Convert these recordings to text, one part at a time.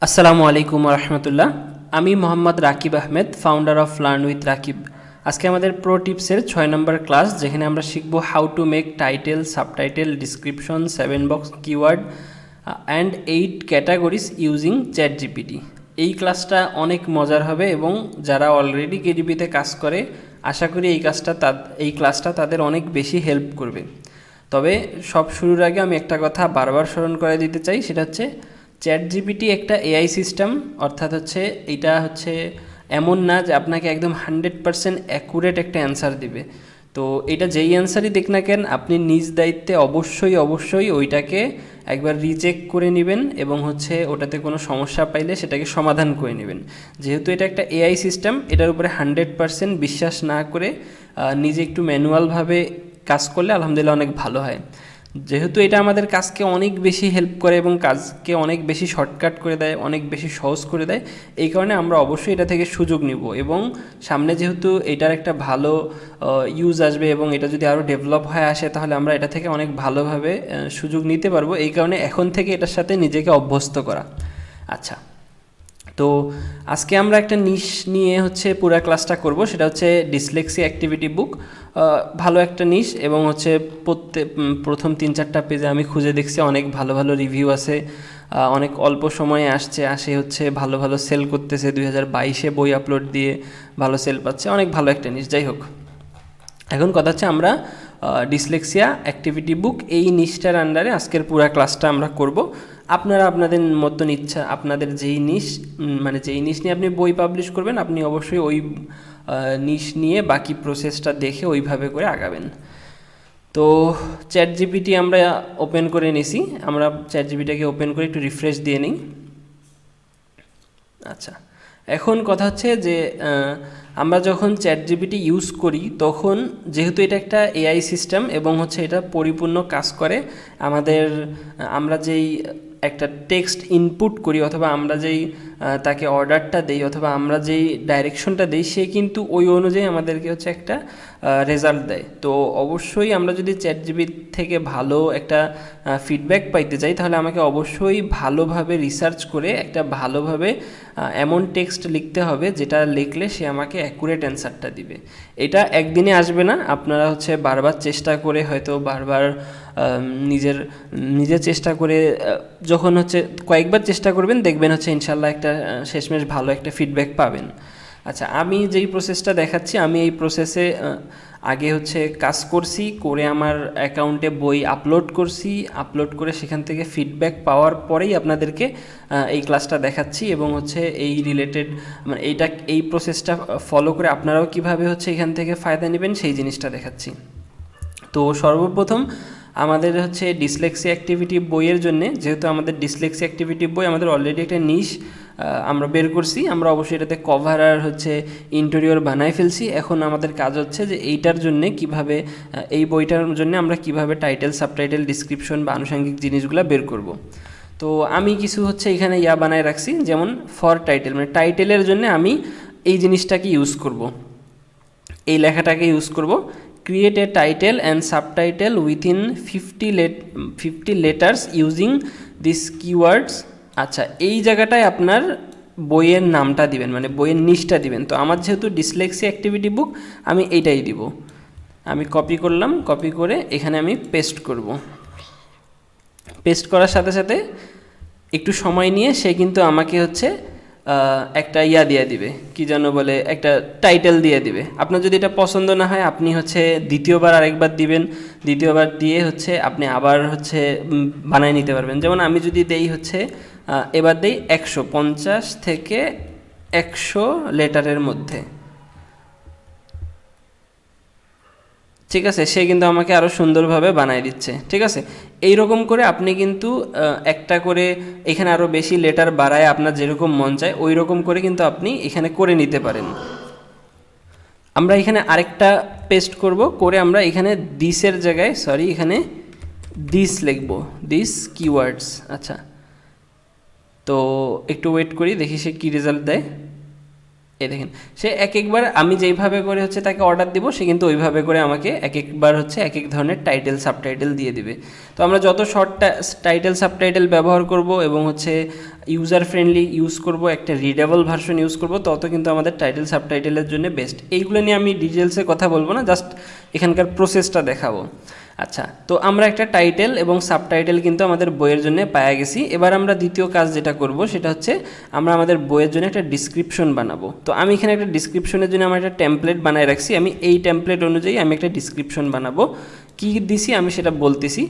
আসসালামু আলাইকুম রহমতুল্লাহ। আমি Mohammad Rakib Ahmed, founder of learn with Rakib. আজকে আমাদের প্রো টিপসের 6 নম্বর ক্লাস, যেখানে আমরা শিখব how to make title, subtitle, description, 7 box keyword and 8 categories using chat GPT. এই ক্লাসটা অনেক মজার হবে এবং যারা অলরেডি কেডিপিতে কাজ করে আশা করি এই ক্লাসটা তাদের অনেক বেশি হেল্প করবে। তবে সব শুরুর আগে আমি একটা কথা বারবার স্মরণ করে দিতে চাই, সেটা হচ্ছে চ্যাট জিপিটি একটা এআই সিস্টেম, অর্থাৎ এটা এমন না যে আপনাকে একদম 100% অ্যাকুরেট একটা অ্যান্সার দিবে। তো এটা যেই অ্যান্সারই দিক না কেন, আপনি নিজ দায়িত্বে অবশ্যই ওইটাকে একবার রিচেক করে নেবেন এবং ওটাতে কোনো সমস্যা পাইলে সেটাকে সমাধান করে নেবেন। যেহেতু এটা একটা এআই সিস্টেম, এটার উপরে 100% বিশ্বাস না করে নিজে একটু ম্যানুয়ালভাবে কাজ করলে আলহামদুলিল্লাহ অনেক ভালো হয়। যেহেতু এটা আমাদের কাজকে অনেক বেশি হেল্প করে এবং কাজকে অনেক বেশি শর্টকাট করে দেয়, অনেক বেশি সহজ করে দেয়, এই কারণে আমরা অবশ্যই এটা থেকে সুযোগ নিব এবং সামনে যেহেতু এটার একটা ভালো ইউজ আসবে এবং এটা যদি আরও ডেভেলপ হয়ে আসে তাহলে আমরা এটা থেকে অনেক ভালোভাবে সুযোগ নিতে পারবো। এই কারণে এখন থেকে এটার সাথে নিজেকে অভ্যস্ত করা। আচ্ছা, তো আজকে আমরা একটা নিশ নিয়ে পুরো ক্লাসটা করব, সেটা ডিসলেক্সি অ্যাক্টিভিটি বুক। ভালো একটা নিশ এবং প্রথম 3-4টা পেজে আমি খুঁজে দেখছি অনেক ভালো ভালো রিভিউ আছে, অনেক অল্প সময়ে আসে ভালো ভালো সেল করতেছে। 2022-এ বই আপলোড দিয়ে ভালো সেল পাচ্ছে, অনেক ভালো একটা নিশ। যাই হোক, এখন কথা আমরা ডিসলেক্সিয়া অ্যাক্টিভিটি বুক এই নিশটার আন্ডারে আজকের পুরো ক্লাসটা আমরা করব। আপনারা আপনাদের মতন ইচ্ছা, আপনাদের যেই নিশ নিয়ে আপনি বই পাবলিশ করবেন, আপনি অবশ্যই ওই নিশ নিয়ে বাকি প্রসেসটা দেখে ওইভাবে করে আগাবেন। তো চ্যাট জিপিটি আমরা ওপেন করে নিছি, আমরা চ্যাট জিপিটিকে ওপেন করে একটু রিফ্রেশ দিয়ে নিই। আচ্ছা, এখন কথা যে আমরা যখন চ্যাট জিপিটি ইউজ করি তখন যেহেতু এটা একটা এআই সিস্টেম এবং এটা পরিপূর্ণ কাজ করে আমরা যেই একটা টেক্সট ইনপুট করি অথবা আমরা যেই তাকে অর্ডারটা দেই অথবা আমরা যেই ডাইরেকশনটা দিই, সে কিন্তু ওই অনুযায়ী আমাদেরকে একটা রেজাল্ট দেয়। তো অবশ্যই আমরা যদি চ্যাট জিপিটি থেকে ভালো একটা ফিডব্যাক পাইতে চাই তাহলে আমাকে অবশ্যই ভালোভাবে রিসার্চ করে একটা ভালোভাবে এমন টেক্সট লিখতে হবে যেটা লিখলে সে আমাকে অ্যাকুরেট অ্যান্সারটা দিবে। এটা একদিনে আসবে না, আপনারা বারবার চেষ্টা করে হয়তো বারবার নিজের চেষ্টা করে যখন কয়েকবার চেষ্টা করবেন, দেখবেন ইনশাল্লাহ একটা শেষমেশ ভালো একটা ফিডব্যাক পাবেন। আচ্ছা, আমি যেই প্রসেসটা দেখাচ্ছি, আমি এই প্রসেসে আগে কাজ করছি, করে আমার অ্যাকাউন্টে বই আপলোড করে সেখান থেকে ফিডব্যাক পাওয়ার পরেই আপনাদেরকে এই ক্লাসটা দেখাচ্ছি এবং এই রিলেটেড এই প্রসেসটা ফলো করে আপনারাও কীভাবে এখান থেকে ফায়দা নেবেন সেই জিনিসটা দেখাচ্ছি। তো সর্বপ্রথম আমাদের ডিসলেক্সি অ্যাক্টিভিটি বইয়ের জন্য, যেহেতু আমাদের ডিসলেক্সি অ্যাক্টিভিটি বই আমাদের অলরেডি একটা নিশ আমরা বের করছি, আমরা অবশ্যই এটাতে কভার আর ইন্টেরিয়র বানাই ফেলছি। এখন আমাদের কাজ যে এইটার জন্য কিভাবে এই বইটার জন্য আমরা কিভাবে টাইটেল, সাবটাইটেল, ডিসক্রিপশন বা আনুষঙ্গিক জিনিসগুলো বের করব। তো আমি কিছু এখানে বানায় রাখছি, যেমন ফর টাইটেল, টাইটেলের জন্য আমি এই জিনিসটাকে ইউজ করব, এই লেখাটাকে ইউজ করব। Create a title and subtitle within 50 letters using these keywords. আচ্ছা, এই জায়গাটায় আপনার বইয়ের নামটা দিবেন, বইয়ের নিশটা দিবেন। তো আমার যেহেতু ডিসলেক্সি অ্যাক্টিভিটি বুক, আমি এইটাই দিব। আমি কপি করলাম, কপি করে এখানে আমি পেস্ট করব। পেস্ট করার সাথে সাথে একটু সময় নিয়ে সে কিন্তু আমাকে একটা দিয়ে দিবে, কি যেন বলে, একটা টাইটেল দিয়ে দিবে। আপনার যদি এটা পছন্দ না হয় আপনি দ্বিতীয়বার আরেকবার দিবেন, দ্বিতীয়বার দিয়ে আপনি আবার বানায় নিতে পারবেন। যেমন আমি যদি দেই এবার দেই 150 থেকে 100 লেটারের মধ্যে, ঠিক আছে, সে কিন্তু আমাকে আরও সুন্দরভাবে বানায় দিচ্ছে। ঠিক আছে, এই রকম করে আপনি কিন্তু একটা করে এখানে আরও বেশি লেটার বাড়ায় আপনার যেরকম মন চায় ওই রকম করে কিন্তু আপনি এখানে করে নিতে পারেন। আমরা এখানে আরেকটা পেস্ট করব, করে আমরা এখানে দিসের জায়গায় এখানে দিস লিখব, দিস কিওয়ার্ডস। আচ্ছা, তো একটু ওয়েট করি, দেখি সে কী রেজাল্ট দেয়। এই দেখেন, সে একবার আমি যেইভাবে করে তাকে অর্ডার দিব, সে কিন্তু ওইভাবে করে আমাকে একবার এক এক ধরনের টাইটেল, সাবটাইটেল দিয়ে দিবে। তো আমরা যত শর্ট টাইটেল, সাবটাইটেল ব্যবহার করব এবং ইউজার ফ্রেন্ডলি ইউজ করব, একটা রিডেবল ভার্সন ইউজ করব, তত কিন্তু আমাদের টাইটেল সাবটাইটেলের জন্য বেস্ট। এইগুলো নিয়ে আমি ডিটেলসে কথা বলবো না, জাস্ট এখানকার প্রসেসটা দেখাবো। আচ্ছা, তো আমরা একটা টাইটেল এবং সাবটাইটেল কিন্তু আমাদের বইয়ের জন্য পাওয়া গেছি। এবার আমরা দ্বিতীয় কাজ যেটা করব সেটা হচ্ছে আমরা আমাদের বইয়ের জন্য একটা ডিসক্রিপশন বানাবো। তো আমি এখানে একটা ডিসক্রিপশনের জন্য আমার একটা টেমপ্লেট বানায় রাখছি। আমি এই টেমপ্লেট অনুযায়ী আমি একটা ডিসক্রিপশন বানাবো। কী দিছি আমি সেটা বলতেছি।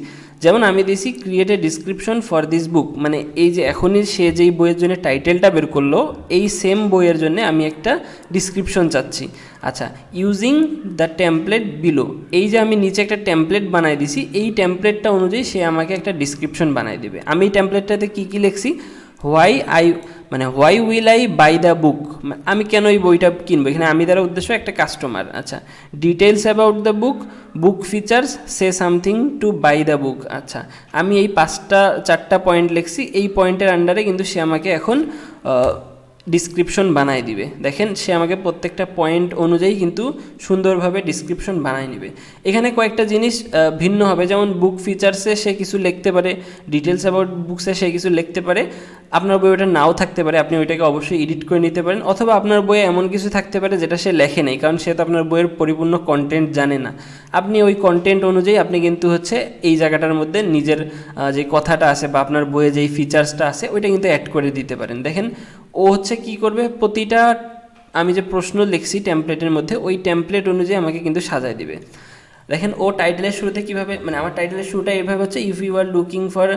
যেমন আমি দিছি create a description for this book, মানে এই যে এখনই সে যেই বইয়ের জন্য টাইটেলটা বের করলো এই সেম বইয়ের জন্য আমি একটা ডিসক্রিপশন চাচ্ছি। আচ্ছা, ইউজিং দ্য টেমপ্লেট বিলো, এই যে আমি নিচে একটা টেমপ্লেট বানাই দিছি, এই টেমপ্লেটটা অনুযায়ী সে আমাকে একটা ডিসক্রিপশন বানাই দেবে। আমি এই টেমপ্লেটটাতে কী কী লিখছি, why will I buy the book, আমি কেন এই বইটা কিনবো, এখানে আমি দ্বারা উদ্দেশ্য একটা কাস্টমার। আচ্ছা, details about the book features, say something to buy the book. আচ্ছা, আমি এই 4টা পয়েন্ট লিখছি। এই পয়েন্টের আন্ডারে কিন্তু সে আমাকে এখন ডিসক্রিপশন বানায় দিবে। দেখেন সে আমাকে প্রত্যেকটা পয়েন্ট অনুযায়ী কিন্তু সুন্দরভাবে ডিসক্রিপশন বানায় নিবে। এখানে কয়েকটা জিনিস ভিন্ন হবে, যেমন বুক ফিচার্সে সে কিছু লিখতে পারে, ডিটেলস অ্যাবাউট বুকসে সে কিছু লিখতে পারে। আপনার বই ওটা নাও থাকতে পারে, আপনি ওইটাকে অবশ্যই এডিট করে নিতে পারেন, অথবা আপনার বইয়ে এমন কিছু থাকতে পারে যেটা সে লেখে নেই, কারণ সে তো আপনার বইয়ের পরিপূর্ণ কন্টেন্ট জানে না। আপনি ওই কন্টেন্ট অনুযায়ী আপনি কিন্তু হচ্ছে এই জায়গাটার মধ্যে নিজের যে কথাটা আছে বা আপনার বইয়ে যেই ফিচার্সটা আছে ওইটা কিন্তু অ্যাড করে দিতে পারেন। দেখেন ও হচ্ছে কি করবে, প্রতিটা আমি যে প্রশ্ন লিখছি টেমপ্লেটের মধ্যে ওই টেমপ্লেট অনুযায়ী আমাকে কিন্তু সাজায় দিবে। দেখেন ও টাইটেলের শুরুতে কীভাবে, মানে আমার টাইটেলের শুরুটা এইভাবে হচ্ছে, if you are looking for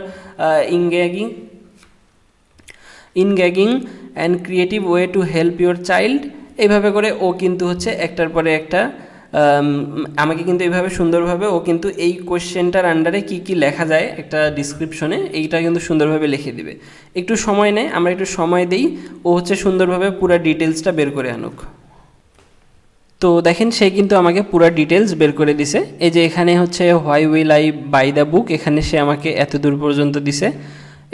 engaging and creative way to help your child, এইভাবে করে ও কিন্তু হচ্ছে একটার পরে একটা আমাকে কিন্তু এইভাবে সুন্দরভাবে ও কিন্তু এই কোয়েশ্চেনটার আন্ডারে কী কী লেখা যায় একটা ডিসক্রিপশনে এইটা কিন্তু সুন্দরভাবে লিখে দিবে। একটু সময় নেয়, আমরা একটু সময় দিই, ও হচ্ছে সুন্দরভাবে পুরো ডিটেলসটা বের করে আনুক। তো দেখেন সে কিন্তু আমাকে পুরো ডিটেলস বের করে দিছে। এই যে এখানে হচ্ছে why will I buy the book, এখানে সে আমাকে এত দূর পর্যন্ত দিছে।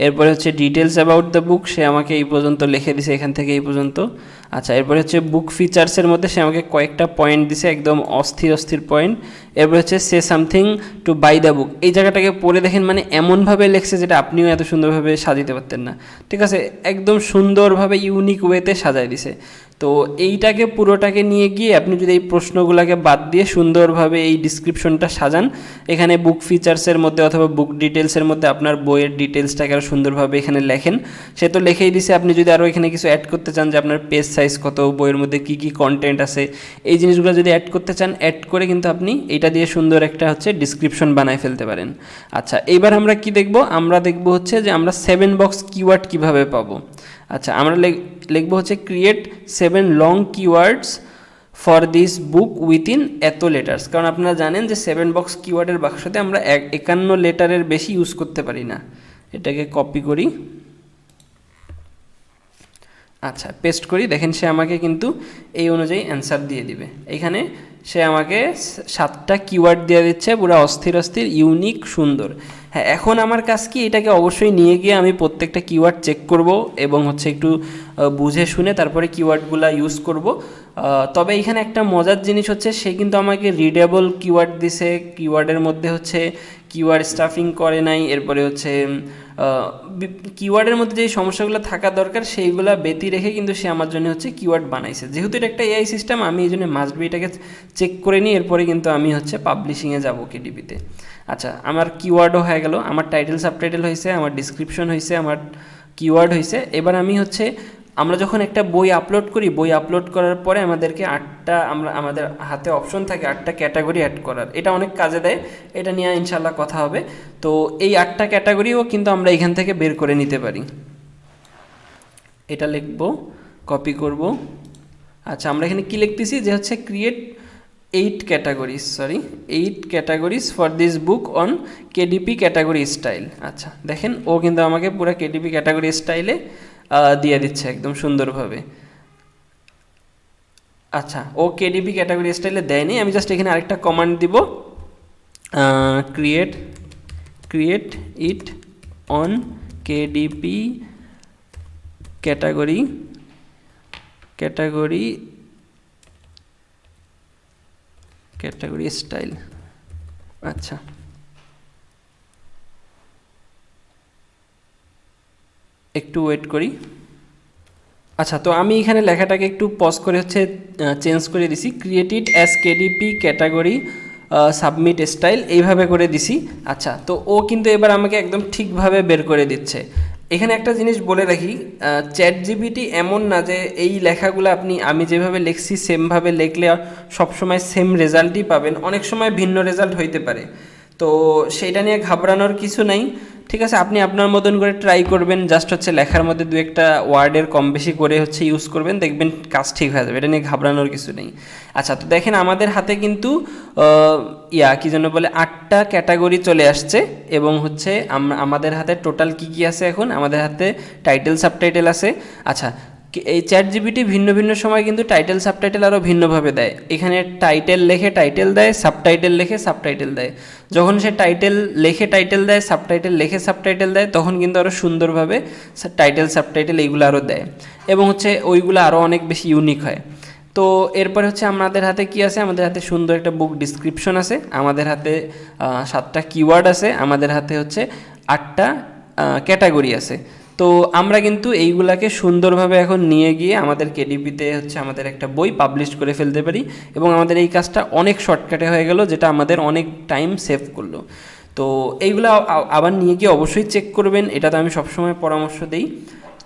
এরপরে হচ্ছে ডিটেলস অ্যাবাউট দ্য বুক, সে আমাকে এই পর্যন্ত লিখে দিছে, এখান থেকে এই পর্যন্ত। আচ্ছা, এরপরে হচ্ছে বুক ফিচার্সের মধ্যে সে আমাকে কয়েকটা পয়েন্ট দিছে, একদম অস্থির পয়েন্ট। এরপর হচ্ছে say something to buy the book, এই জায়গাটাকে পড়ে দেখেন মানে এমনভাবে লেখছে যেটা আপনিও এত সুন্দরভাবে সাজাতে পারতেন না। ঠিক আছে, একদম সুন্দরভাবে ইউনিক ওয়েতে সাজায় দিছে। তো এইটাকে পুরোটাকে নিয়ে গিয়ে আপনি যদি এই প্রশ্নগুলোকে বাদ দিয়ে সুন্দরভাবে এই ডিসক্রিপশনটা সাজান, এখানে বুক ফিচার্সের মধ্যে অথবা বুক ডিটেলসের মধ্যে আপনার বইয়ের ডিটেলসটাকে আরও সুন্দরভাবে এখানে লেখেন, সে তো লিখেই দিছে। আপনি যদি আরও এখানে কিছু অ্যাড করতে চান যে আপনার পেজ সাইজ কত, বইয়ের মধ্যে কী কী কন্টেন্ট আছে, এই জিনিসগুলো যদি অ্যাড করতে চান, অ্যাড করে কিন্তু আপনি এইটা দিয়ে সুন্দর একটা হচ্ছে ডিসক্রিপশন বানায় ফেলতে পারেন। আচ্ছা, এইবার আমরা কি দেখব, আমরা দেখব হচ্ছে যে আমরা 7 বক্স কিওয়ার্ড কীভাবে পাবো। আচ্ছা, আমরা লিখবো হচ্ছে create 7 long keywords for this book within এত লেটার্স, কারণ আপনারা জানেন যে 7 বক্স কিওয়ার্ডের বাক্সতে আমরা 51 লেটারের বেশি ইউজ করতে পারি না। এটাকে কপি করি, আচ্ছা পেস্ট করি। দেখেন সে আমাকে কিন্তু এই অনুযায়ী অ্যান্সার দিয়ে দিবে। এখানে সে আমাকে 7টা কিওয়ার্ড দিয়ে দিচ্ছে, পুরো অস্থির ইউনিক সুন্দর। হ্যাঁ, এখন আমার কাজ কি, এটাকে অবশ্যই নিয়ে গিয়ে আমি প্রত্যেকটা কিওয়ার্ড চেক করব এবং হচ্ছে একটু বুঝে শুনে তারপরে কিওয়ার্ডগুলো ইউজ করব। তবে এখানে একটা মজার জিনিস হচ্ছে, সে কিন্তু আমাকে রিডেবল কিওয়ার্ড দিছে, কিওয়ার্ডের মধ্যে হচ্ছে কিওয়ার্ড স্টাফিং করে নাই। এরপরে হচ্ছে কিওয়ার্ডের মধ্যে যে সমস্যাগুলো থাকা দরকার সেইগুলো ব্যতি রেখে কিন্তু সে আমার জন্য হচ্ছে কিওয়ার্ড বানাইছে। যেহেতু এটা একটা এআই সিস্টেম, আমি এই জন্য মাস্ট বি এটাকে চেক করে নিই, এরপরে কিন্তু আমি হচ্ছে পাবলিশিংয়ে যাব কেডিপিতে। আচ্ছা, আমার কিওয়ার্ডও হয়ে গেল, আমার টাইটেল সাবটাইটেল হয়েছে, আমার ডিসক্রিপশন হয়েছে, আমার কিওয়ার্ড হয়েছে। এবার আমি হচ্ছে আমরা যখন একটা বই আপলোড করি, বই আপলোড করার পরে আমাদেরকে আমাদের হাতে অপশন থাকে 8টা ক্যাটাগরি অ্যাড করার। এটা অনেক কাজে দেয়, এটা নিয়ে ইনশাল্লাহ কথা হবে। তো এই 8টা ক্যাটাগরিও কিন্তু আমরা এখান থেকে বের করে নিতে পারি। এটা লিখব, কপি করব। আচ্ছা, আমরা এখানে কি লিখতেছি যে হচ্ছে create 8 categories for this book on KDP category style. আচ্ছা, দেখেন ও কিন্তু আমাকে পুরো কেডিপি ক্যাটাগরি স্টাইলে দিয়ে দিচ্ছে একদম সুন্দরভাবে। আচ্ছা, ও কেডিপি ক্যাটাগরি স্টাইলে দেয়নি, আমি জাস্ট এখানে আরেকটা কমান্ড দিব, create it on KDP category style. আচ্ছা, একটু ওয়েট করি। আচ্ছা, তো আমি এখানে লেখাটাকে একটু পজ করে হচ্ছে চেঞ্জ করে দিছি, created as KDP category submit style এইভাবে করে দিছি। আচ্ছা, তো ও কিন্তু এবার আমাকে একদম ঠিকভাবে বের করে দিচ্ছে। এখানে একটা জিনিস বলে রাখি, চ্যাট জিপিটি এমন না যে এই লেখাগুলো আমি যেভাবে লিখছি সেমভাবে লিখলে সবসময় সেম রেজাল্টই পাবেন, অনেক সময় ভিন্ন রেজাল্ট হইতে পারে। তো সেইটা নিয়ে ঘাবড়ানোর কিছু নাই, ঠিক আছে। আপনি আপনার মতন করে ট্রাই করবেন, জাস্ট হচ্ছে লেখার মধ্যে দু একটা ওয়ার্ডের কম বেশি করে হচ্ছে ইউজ করবেন, দেখবেন কাজ ঠিক হয়ে যাবে, এটা নিয়ে ঘাবড়ানোর কিছু নেই। আচ্ছা, তো দেখেন আমাদের হাতে কিন্তু কি যেন বলে 8টা ক্যাটাগরি চলে আসছে, এবং হচ্ছে আমাদের হাতে টোটাল কি আছে, এখন আমাদের হাতে টাইটেল সাবটাইটেল আছে। আচ্ছা, এই চ্যাট জিপিটি ভিন্ন ভিন্ন সময় কিন্তু টাইটেল সাবটাইটেল আরও ভিন্নভাবে দেয়। এখানে টাইটেল লেখে টাইটেল দেয়, সাবটাইটেল লেখে সাবটাইটেল দেয়। যখন সে টাইটেল লেখে টাইটেল দেয়, সাবটাইটেল লেখে সাবটাইটেল দেয়, তখন কিন্তু আরও সুন্দরভাবে টাইটেল সাবটাইটেল এইগুলো আরও দেয়, এবং হচ্ছে ওইগুলো আরও অনেক বেশি ইউনিক হয়। তো এরপরে হচ্ছে আমাদের হাতে কি আছে, আমাদের হাতে সুন্দর একটা বুক ডিসক্রিপশন আছে, আমাদের হাতে 7টা কিওয়ার্ড আছে, আমাদের হাতে হচ্ছে 8টা ক্যাটাগরি আছে। তো আমরা কিন্তু এইগুলাকে সুন্দরভাবে এখন নিয়ে গিয়ে আমাদের কেডিপিতে হচ্ছে আমাদের একটা বই পাবলিশ করে ফেলতে পারি, এবং আমাদের এই কাজটা অনেক শর্টকাটে হয়ে গেল, যেটা আমাদের অনেক টাইম সেভ করলো। তো এইগুলো আবার নিয়ে গিয়ে অবশ্যই চেক করবেন, এটা তো আমি সবসময় পরামর্শ দিই।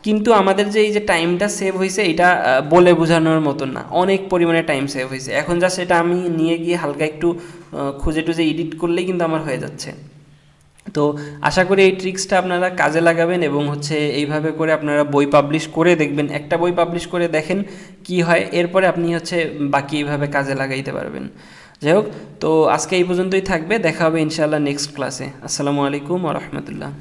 কিন্তু আমাদের যে এই যে টাইমটা সেভ হয়েছে, এটা বলে বোঝানোর মতন না, অনেক পরিমাণে টাইম সেভ হয়েছে। এখন জাস্ট এটা আমি নিয়ে গিয়ে হালকা একটু খুঁজে টুজে এডিট করলেই কিন্তু আমার হয়ে যাচ্ছে। তো আশা করি এই ট্রিক্সটা আপনারা কাজে লাগাবেন, এবং হচ্ছে এইভাবে করে আপনারা বই পাবলিশ করে দেখবেন, একটা বই পাবলিশ করে দেখেন কি হয়, এরপরে আপনি হচ্ছে বাকি এইভাবে কাজে লাগাইতে পারবেন। যাই হোক, তো আজকে এই পর্যন্তই থাকবে, দেখা হবে ইনশাআল্লাহ নেক্সট ক্লাসে। আসসালামু আলাইকুম ওয়া রাহমাতুল্লাহ।